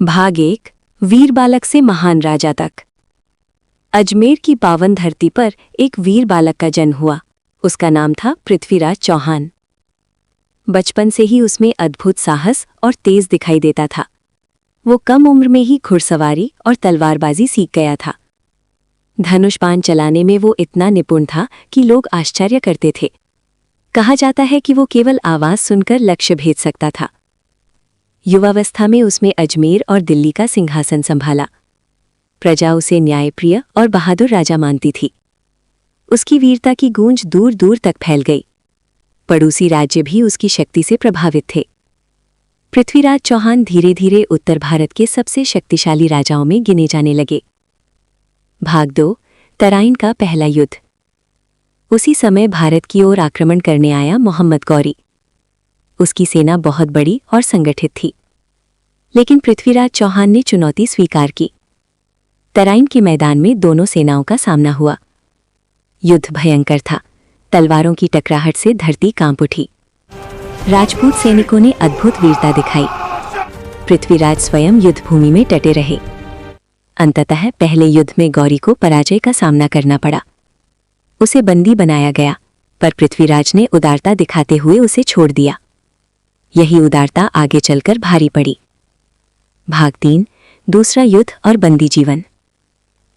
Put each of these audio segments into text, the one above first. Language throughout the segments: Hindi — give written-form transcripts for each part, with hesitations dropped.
भाग 1 वीर बालक से महान राजा तक। अजमेर की पावन धरती पर एक वीर बालक का जन्म हुआ। उसका नाम था पृथ्वीराज चौहान। बचपन से ही उसमें अद्भुत साहस और तेज दिखाई देता था। वो कम उम्र में ही घुड़सवारी और तलवारबाजी सीख गया था। धनुष बाण चलाने में वो इतना निपुण था कि लोग आश्चर्य करते थे। कहा जाता है कि वो केवल आवाज सुनकर लक्ष्य भेद सकता था। युवावस्था में उसमें अजमेर और दिल्ली का सिंहासन संभाला। प्रजा उसे न्यायप्रिय और बहादुर राजा मानती थी। उसकी वीरता की गूंज दूर दूर तक फैल गई। पड़ोसी राज्य भी उसकी शक्ति से प्रभावित थे। पृथ्वीराज चौहान धीरे धीरे उत्तर भारत के सबसे शक्तिशाली राजाओं में गिने जाने लगे। भाग 2 तराइन का पहला युद्ध। उसी समय भारत की ओर आक्रमण करने आया मोहम्मद गौरी। उसकी सेना बहुत बड़ी और संगठित थी, लेकिन पृथ्वीराज चौहान ने चुनौती स्वीकार की। तराइन के मैदान में दोनों सेनाओं का सामना हुआ। युद्ध भयंकर था। तलवारों की टकराहट से धरती कांप उठी। राजपूत सैनिकों ने अद्भुत वीरता दिखाई। पृथ्वीराज स्वयं युद्ध भूमि में डटे रहे। अंततः पहले युद्ध में गौरी को पराजय का सामना करना पड़ा। उसे बंदी बनाया गया, पर पृथ्वीराज ने उदारता दिखाते हुए उसे छोड़ दिया। यही उदारता आगे चलकर भारी पड़ी। भाग 3 दूसरा युद्ध और बंदी जीवन।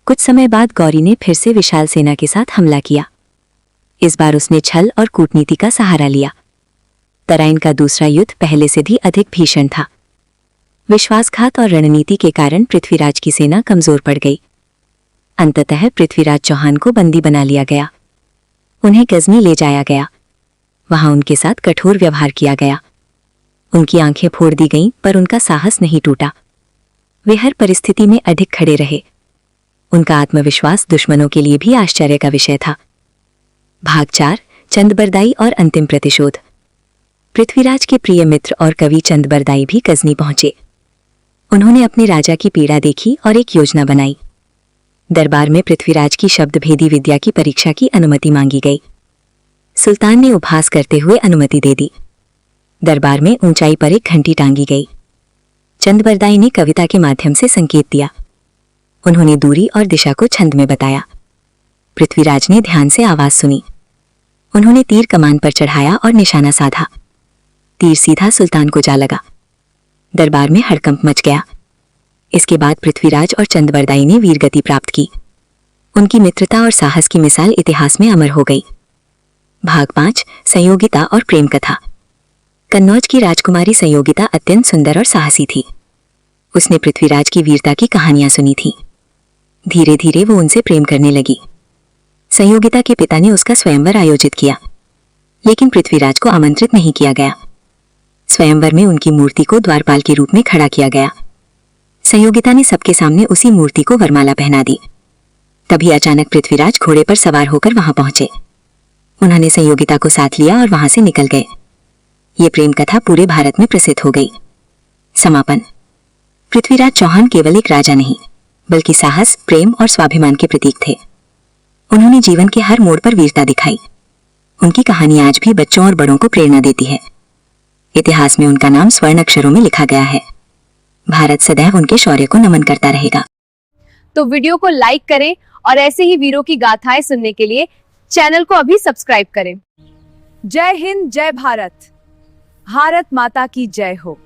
कुछ समय बाद गौरी ने फिर से विशाल सेना के साथ हमला किया। इस बार उसने छल और कूटनीति का सहारा लिया। तराइन का दूसरा युद्ध पहले से भी अधिक भीषण था। विश्वासघात और रणनीति के कारण पृथ्वीराज की सेना कमजोर पड़ गई। अंततः पृथ्वीराज चौहान को बंदी बना लिया गया। उन्हें गजनी ले जाया गया। वहां उनके साथ कठोर व्यवहार किया गया। उनकी आंखें फोड़ दी गईं, पर उनका साहस नहीं टूटा। वे हर परिस्थिति में अडिग खड़े रहे। उनका आत्मविश्वास दुश्मनों के लिए भी आश्चर्य का विषय था। भाग 4 चंदबरदाई और अंतिम प्रतिशोध। पृथ्वीराज के प्रिय मित्र और कवि चंदबरदाई भी गजनी पहुंचे। उन्होंने अपने राजा की पीड़ा देखी और एक योजना बनाई। दरबार में पृथ्वीराज की शब्दभेदी विद्या की परीक्षा की अनुमति मांगी गई। सुल्तान ने उपहास करते हुए अनुमति दे दी। दरबार में ऊंचाई पर एक घंटी टांगी गई। चंदबरदाई ने कविता के माध्यम से संकेत दिया। उन्होंने दूरी और दिशा को छंद में बताया। पृथ्वीराज ने ध्यान से आवाज सुनी। उन्होंने तीर कमान पर चढ़ाया और निशाना साधा। तीर सीधा सुल्तान को जा लगा। दरबार में हड़कंप मच गया। इसके बाद पृथ्वीराज और चंदबरदाई ने वीरगति प्राप्त की। उनकी मित्रता और साहस की मिसाल इतिहास में अमर हो गई। भाग 5 संयोगिता और प्रेम कथा। कन्नौज की राजकुमारी संयोगिता अत्यंत सुंदर और साहसी थी। उसने पृथ्वीराज की वीरता की कहानियां सुनी थी। धीरे धीरे वो उनसे प्रेम करने लगी। संयोगिता के पिता ने उसका स्वयंवर आयोजित किया, लेकिन पृथ्वीराज को आमंत्रित नहीं किया गया। स्वयंवर में उनकी मूर्ति को द्वारपाल के रूप में खड़ा किया गया। संयोगिता ने सबके सामने उसी मूर्ति को वरमाला पहना दी। तभी अचानक पृथ्वीराज घोड़े पर सवार होकर वहां पहुंचे। उन्होंने संयोगिता को साथ लिया और वहां से निकल गए। ये प्रेम कथा पूरे भारत में प्रसिद्ध हो गई। समापन। पृथ्वीराज चौहान केवल एक राजा नहीं, बल्कि साहस, प्रेम और स्वाभिमान के प्रतीक थे। उन्होंने जीवन के हर मोड़ पर वीरता दिखाई। उनकी कहानी आज भी बच्चों और बड़ों को प्रेरणा देती है। इतिहास में उनका नाम स्वर्ण अक्षरों में लिखा गया है। भारत सदैव उनके शौर्य को नमन करता रहेगा। तो वीडियो को लाइक करें और ऐसे ही वीरों की गाथाएं सुनने के लिए चैनल को अभी सब्सक्राइब करें। जय हिंद, जय भारत। भारत माता की जय हो।